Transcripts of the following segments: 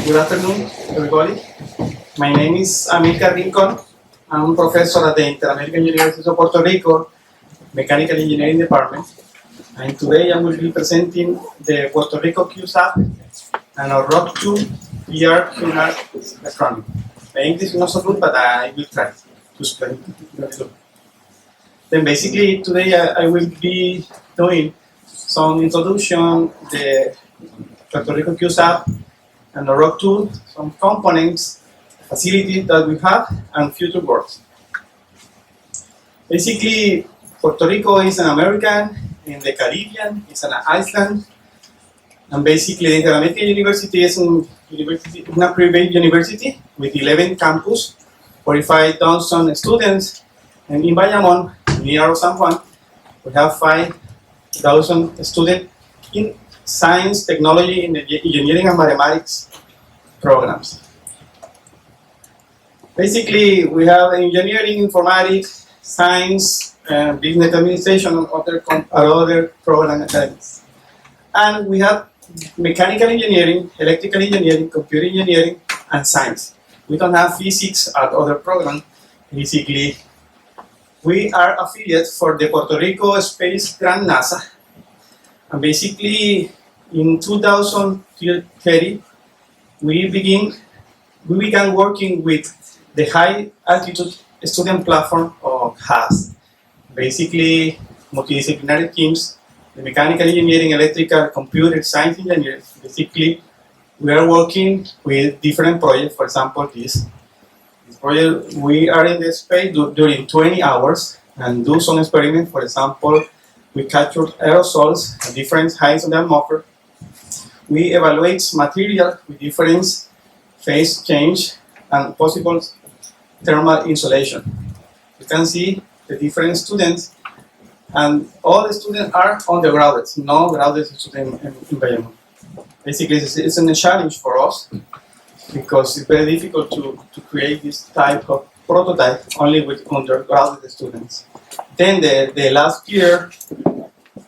Good afternoon, everybody. My name is Amilcar Rincon. I'm a professor at the Inter-American University of Puerto Rico, Mechanical Engineering Department. And today I will be presenting the Puerto Rico CubeSat NanoRocks-2 PR-CuNaR2 electronic. The English is not so good, but I will try to explain it. Then basically today I will be doing some introduction the Puerto Rico CubeSat NanoRocks-2, some components, facilities that we have, and future works. Basically, Puerto Rico is an American in the Caribbean, it's an island, and basically the Inter-American University is a private university with 11 campus, 45,000 students, and in Bayamon, near San Juan, we have 5,000 students in science, technology, engineering, and mathematics programs. Basically, we have engineering, informatics, science, business administration, and other program academics. And we have mechanical engineering, electrical engineering, computer engineering, and science. We don't have physics at other programs. Basically, we are affiliates for the Puerto Rico Space Grant NASA. And basically, in 2030, we began working with the high altitude student platform of HAS. Basically, multidisciplinary teams, the mechanical engineering, electrical, computer, science engineers. Basically, we are working with different projects. For example, this project, we are in the space during 20 hours and do some experiments. For example, we capture aerosols at different heights of the atmosphere. We evaluate material with different phase change and possible thermal insulation. You can see the different students, and all the students are undergraduate, no graduate students in Bayamon. Basically, it's a challenge for us because it's very difficult to create this type of prototype only with undergraduate students. Then the last year,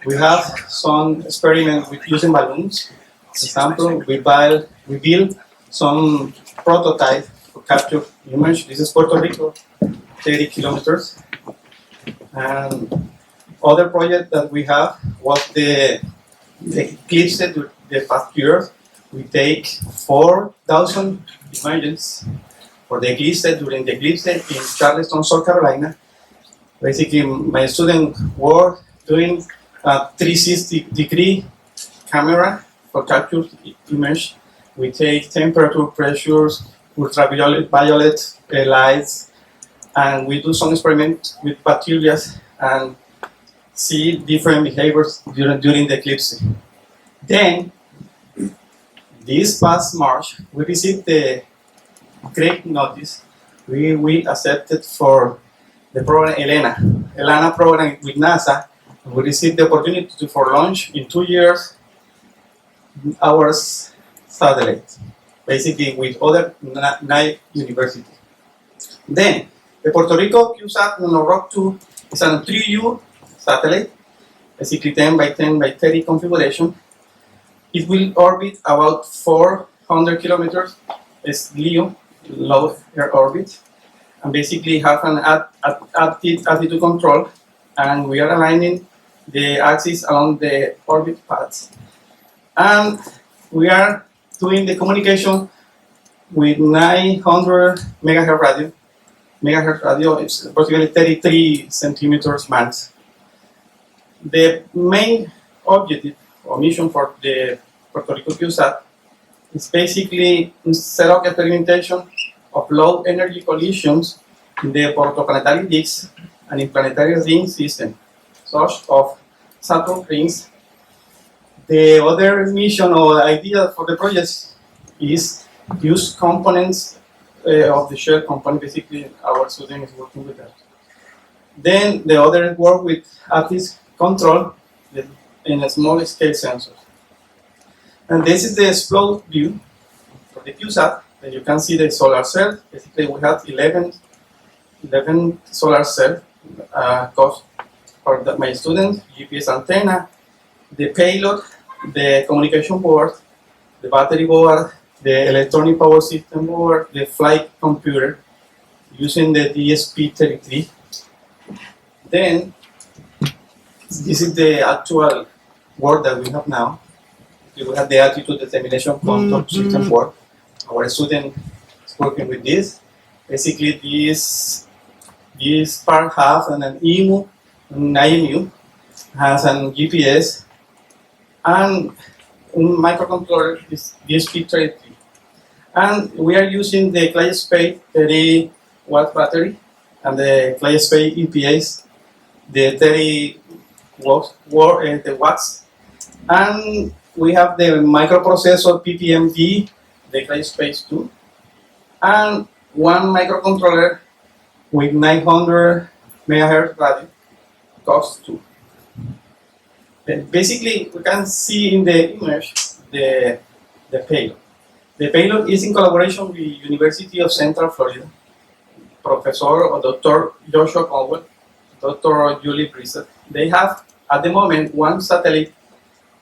we have some experiments with using balloons. For example, we build some prototype for capture image. This is Puerto Rico, 30 kilometers. And other project that we have was the CubeSat the past year. We take 4,000 images for the CubeSat during the CubeSat in Charleston, South Carolina. Basically, my students were doing a 360-degree camera for capture image. We take temperature, pressures, ultraviolet lights, and we do some experiments with bacteria and see different behaviors during the eclipse. Then, this past March, we received the great notice. We accepted for the program ELENA program with NASA. We received the opportunity for launch in 2 years our satellite, basically with other 9 universities. Then, the Puerto Rico CubeSat NanoRocks-2 is a 3U satellite, basically 10 by 10 by 30 configuration. It will orbit about 400 kilometers, it's LEO, low Earth orbit, and basically have an attitude control, and we are aligning the axis along the orbit paths. And we are doing the communication with 900 megahertz radio. Megahertz radio is approximately 33 centimeters max. The main objective or mission for the Puerto Rico CubeSat is basically set up experimentation of low energy collisions in the protoplanetary disks and in planetary ring system, such of Saturn rings. The other mission or idea for the project is use components of the shell component. Basically, our student is working with that. Then the other work with axis control in a small scale sensors. And this is the explode view for the CubeSat. And you can see the solar cell. Basically, we have 11 solar cells for my students, GPS antenna, the payload, the communication board, the battery board, the electronic power system or the flight computer using the DSP-33. Then, this is the actual work that we have now. We have the altitude determination control system work. Our student is working with this. Basically, this part has an EMU, an IMU, has an GPS, and a microcontroller is DSP-33. And we are using the CubeSat 30-watt battery and the CubeSat EPAs, the 30 watts. And we have the microprocessor PPMD, the CubeSat 2, and one microcontroller with 900 megahertz radio, COX2. Basically, we can see in the image the payload. The payload is in collaboration with University of Central Florida, Professor or Dr. Joshua Colwell, Dr. Julie Brisset. They have, at the moment, one satellite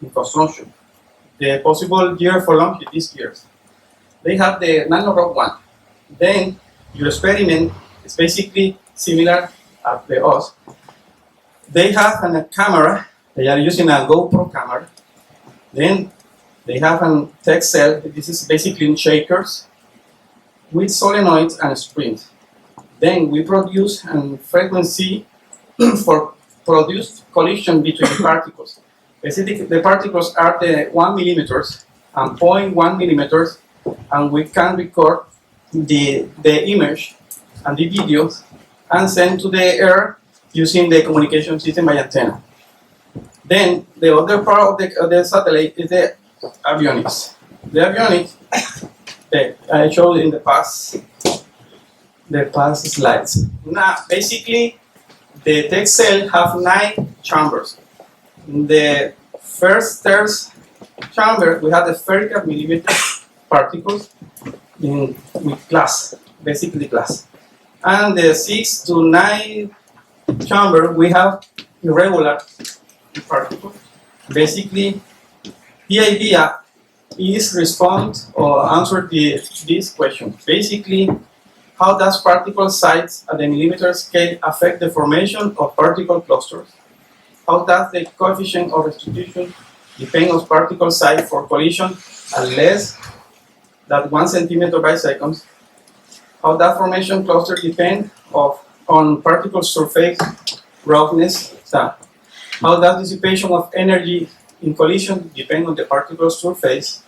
in construction. The possible year for launch is this year. They have the NanoRocks-1. Then your experiment is basically similar as the us. They have a camera. They are using a GoPro camera. Then they have a tech cell. This is basically in shakers with solenoids and springs. Then we produce a frequency for produced collision between particles. Basically, the particles are the 1 millimeters and 0.1 millimeters, and we can record the image and the videos and send to the air using the communication system by antenna. Then the other part of the satellite is the avionics. The avionics that I showed in the past slides. Now, basically, the tech cell have 9 chambers. In the first chamber, we have the spherical millimeter particles with glass, basically glass. And the 6 to 9 chamber, we have irregular particles. Basically, the idea is respond or answer this question. Basically, how does particle size at the millimeter scale affect the formation of particle clusters? How does the coefficient of restitution depend on particle size for collision at less than 1 centimeter by second? How does formation cluster depend on particle surface roughness? How does dissipation of energy in collision depend on the particle surface?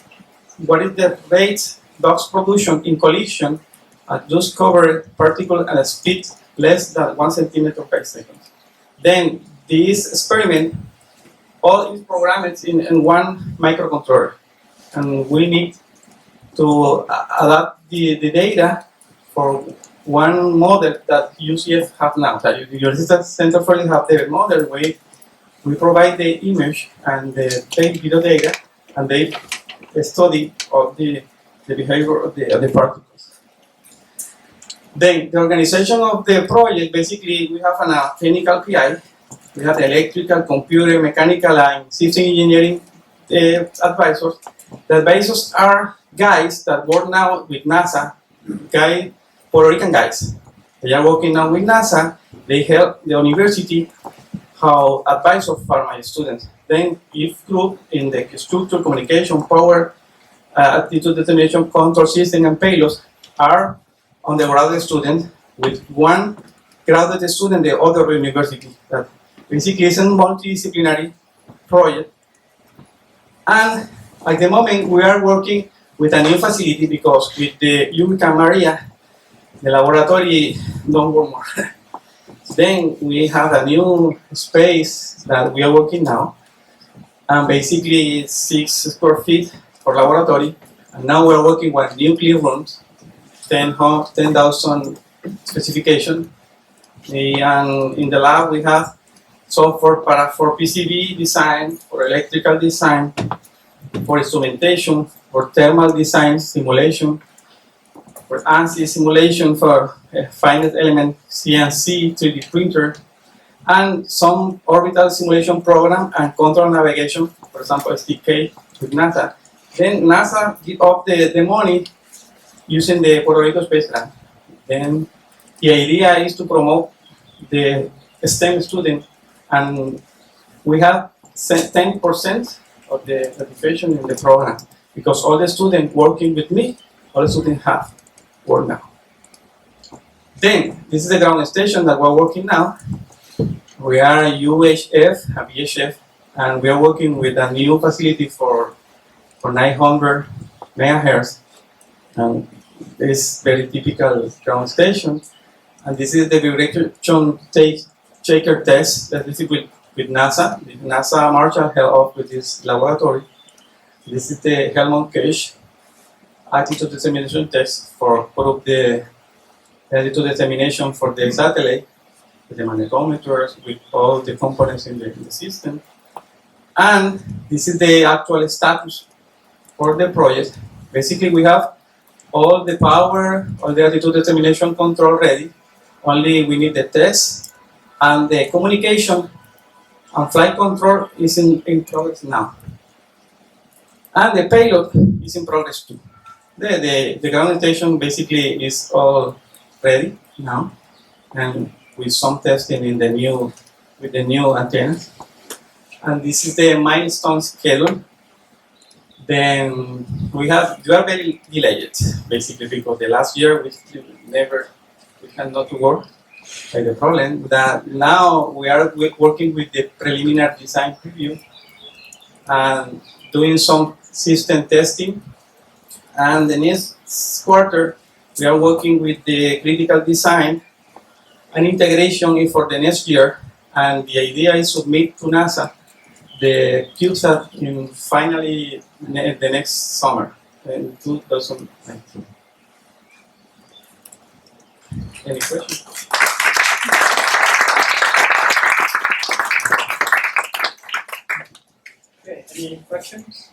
What is the rate Dox production in collision at those covered particle at a speed less than 1 centimeter per second? Then this experiment, all is programmed in one microcontroller, and we need to adapt the data for one model that UCF have now. That the University of Central Florida have the model where we provide the image and the video data, and they study of the behavior of the particles. Then the organization of the project, basically we have a technical PI, we have electrical, computer, mechanical, and system engineering advisors. The advisors are guys that work now with NASA, Puerto Rican guys. They are working now with NASA. They help the university how advisor for my students. Then if group in the structure, communication, power, attitude determination, control system, and payloads are on the graduate student, with one graduate student the other university. That basically is a multidisciplinary project. And at the moment we are working with a new facility because with the Hurricane Maria, the laboratory don't work more. Then we have a new space that we are working now, and basically it's 6 square feet for laboratory. And now we're working with new clean rooms, 10,000 specification. And in the lab we have software for PCB design, for electrical design, for instrumentation, for thermal design, simulation, for ANSI simulation, for finite element CNC 3D printer, and some orbital simulation program and control navigation, for example SDK with NASA. Then NASA give up the money using the Puerto Rico space grant. Then the idea is to promote the STEM student, and we have 10% of the participation in the program because all the students working with me, all the students have work now. Then this is the ground station that we're working now. We are UHF, a VHF, and we are working with a new facility for 900 megahertz. And this very typical ground station. And this is the vibration shaker test that is with NASA. The NASA Marshall helped us with this laboratory. This is the Helmont Cage attitude determination test for prove the attitude determination for the satellite, with the magnetometers, with all the components in the system. And this is the actual status for the project. Basically, we have all the power, all the attitude determination control ready. Only we need the test, and the communication and flight control is in progress now. And the payload is in progress too. The ground station basically is all ready now, and with some testing in the new with the new antennas. And this is the milestone schedule. Then we are very delayed basically because the last year we had not to work. By the problem that now we are working with the preliminary design preview and doing some system testing. And the next quarter, we are working with the critical design and integration for the next year. And the idea is to submit to NASA the CubeSat in finally the next summer, in 2019. Any questions? Okay, any questions?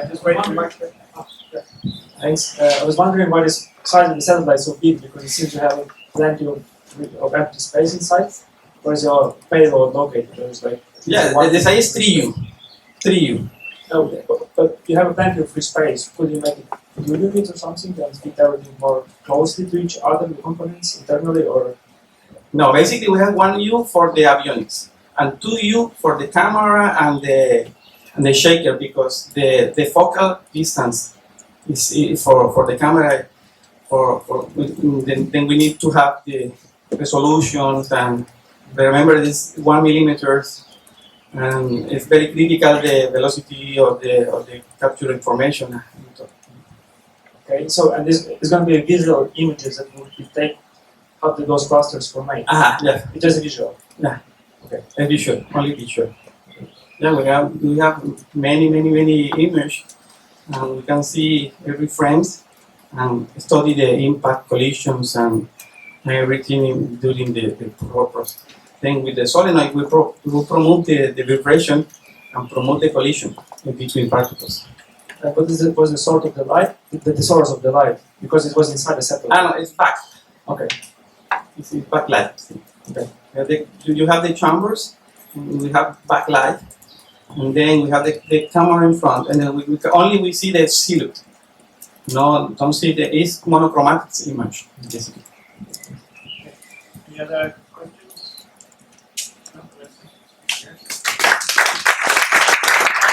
Just waiting for my question. Thanks. I was wondering why the size of the satellite is so big, because it seems to have plenty of empty space inside. Where is your payload located? There's like the size is 3U. Okay, but you have plenty of free space. Could you make it 2 units or something and fit everything more closely to each other, the components internally, or? No, basically we have 1U for the avionics and 2U for the camera and the shaker, because the focal distance is for the camera. Then we need to have the resolutions, and remember this 1 millimeters, and it's very critical the velocity of the capture information. Okay, so and this is going to be visual images that will be taken out of those clusters for mine. Yeah. It's just visual. Yeah. Okay. And visual, only visual. Yeah, we have many images, and we can see every frame and study the impact, collisions, and everything during the process. Then with the solenoid, we promote the vibration and promote the collision in between particles. But was the source of the light? The source of the light, because it was inside the satellite. No, it's back. Okay. It's backlight. Okay. You have the chambers, and we have backlight, and then we have the camera in front, and then we see the silhouette. No, don't see it's monochromatic image, basically. Any other